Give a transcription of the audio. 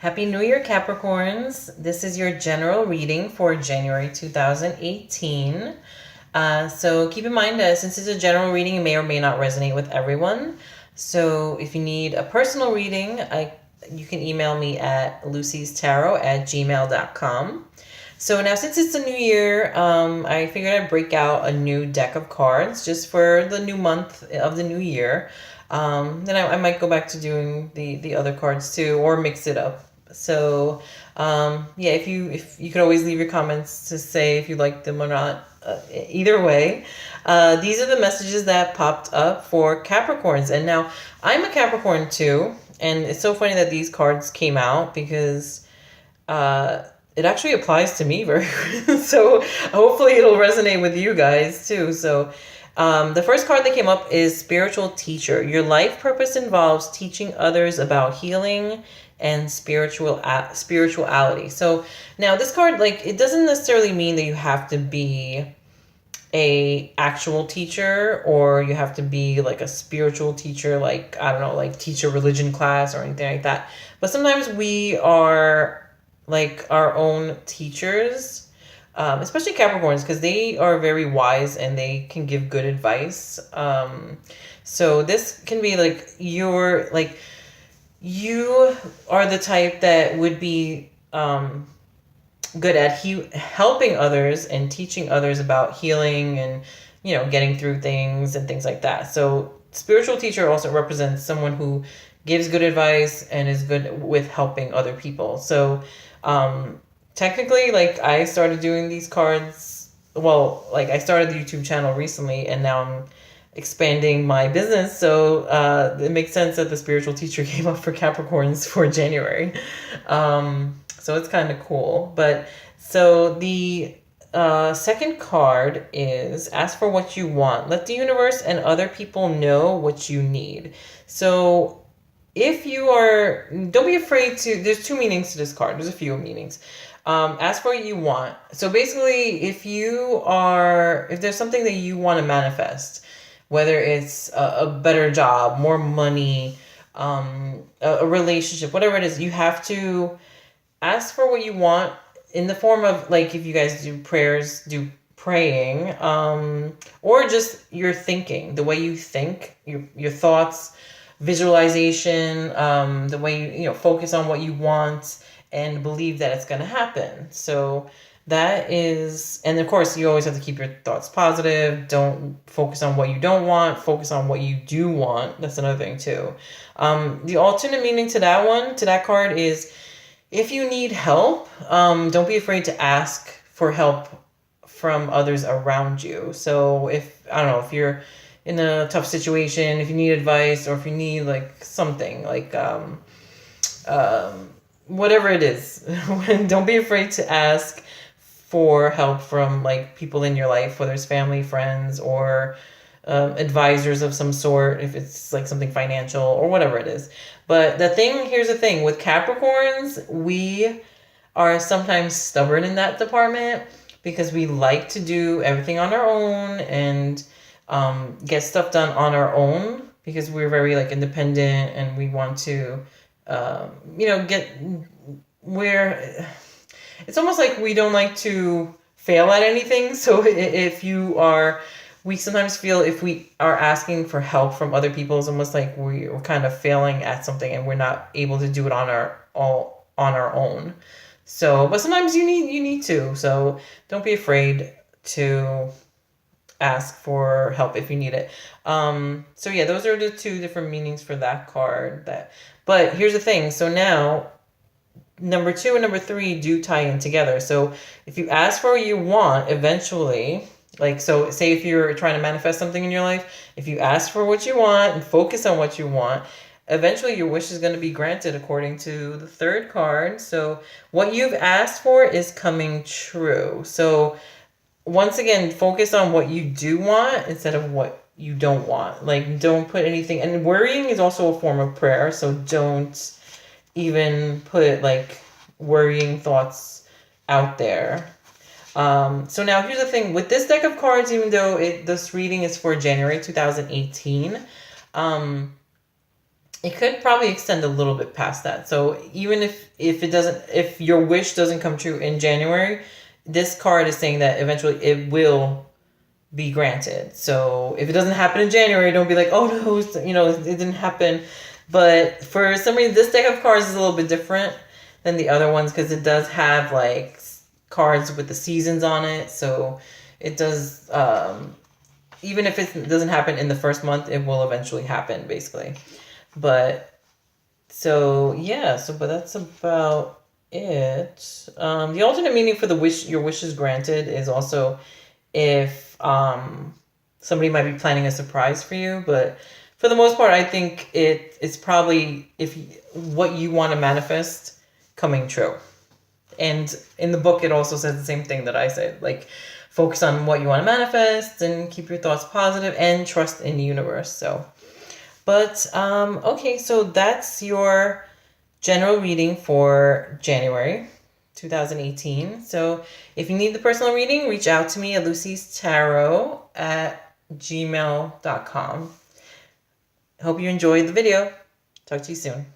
Happy New Year, Capricorns. This is your general reading for January 2018. So keep in mind that since it's a general reading, it may or may not resonate with everyone. So if you need a personal reading, you can email me at lucy'starot@gmail.com. So now since it's a new year, I figured I'd break out a new deck of cards just for the new month of the new year. Then I might go back to doing the other cards too, or mix it up. So yeah, if you could always leave your comments to say if you like them or not. Either way, these are the messages that popped up for Capricorns. And now I'm a Capricorn too, and it's so funny that these cards came out because it actually applies to me very so hopefully it'll resonate with you guys too. So the first card that came up is Spiritual Teacher. Your life purpose involves teaching others about healing and spirituality. So now this card, like, it doesn't necessarily mean that you have to be a actual teacher or you have to be like a spiritual teacher, like, I don't know, like teach a religion class or anything like that. But sometimes we are like our own teachers, especially Capricorns, because they are very wise and they can give good advice. So this can be like you are the type that would be good at helping others and teaching others about healing and, getting through things and things like that. So spiritual teacher also represents someone who gives good advice and is good with helping other people. So technically, like, I started doing these cards, well, like, I started the YouTube channel recently and now I'm expanding my business, so it makes sense that the spiritual teacher came up for Capricorns for January. So it's kind of cool. But so the second card is Ask for What You Want. Let the universe and other people know what you need. So if you are, don't be afraid to, there's two meanings to this card. There's a few meanings. Ask for what you want. So basically, if there's something that you want to manifest, whether it's a better job, more money, a relationship, whatever it is, you have to ask for what you want in the form of, like, if you guys do prayers, do praying, or just your thinking, the way you think, your thoughts, visualization, the way you focus on what you want and believe that it's going to happen. So that is, and of course, you always have to keep your thoughts positive. Don't focus on what you don't want. Focus on what you do want. That's another thing too. The alternate meaning to that card is, if you need help, don't be afraid to ask for help from others around you. So if you're in a tough situation, if you need advice, or if you need like something like whatever it is, don't be afraid to ask for help from like people in your life, whether it's family, friends, or advisors of some sort, if it's like something financial or whatever it is. But here's the thing with Capricorns, we are sometimes stubborn in that department because we like to do everything on our own and get stuff done on our own because we're very like independent and we want to it's almost like we don't like to fail at anything. So we sometimes feel if we are asking for help from other people, it's almost like we're kind of failing at something and we're not able to do it on our own. So, but sometimes you need to. So don't be afraid to ask for help if you need it. So yeah, those are the two different meanings for that card. But here's the thing. So now, number 2 and number 3 do tie in together. So if you ask for what you want, eventually, like, so say if you're trying to manifest something in your life, if you ask for what you want and focus on what you want, eventually your wish is going to be granted according to the third card. So what you've asked for is coming true. So once again, focus on what you do want instead of what you don't want. Like, don't put anything, and worrying is also a form of prayer. So don't even put like worrying thoughts out there. So now here's the thing with this deck of cards, even though this reading is for January 2018, it could probably extend a little bit past that. So even if your wish doesn't come true in January, this card is saying that eventually it will be granted. So if it doesn't happen in January, don't be like, oh no, it didn't happen. But for some reason, this deck of cards is a little bit different than the other ones because it does have like cards with the seasons on it. So it does, even if it doesn't happen in the first month, it will eventually happen, basically. But so yeah, but that's about it. The alternate meaning for your wish is granted is also if somebody might be planning a surprise for you, but for the most part, I think it's probably if what you want to manifest coming true. And in the book, it also says the same thing that I said, like focus on what you want to manifest and keep your thoughts positive and trust in the universe. So, but okay, so that's your general reading for January 2018. So if you need the personal reading, reach out to me at lucystarot@gmail.com. Hope you enjoyed the video. Talk to you soon.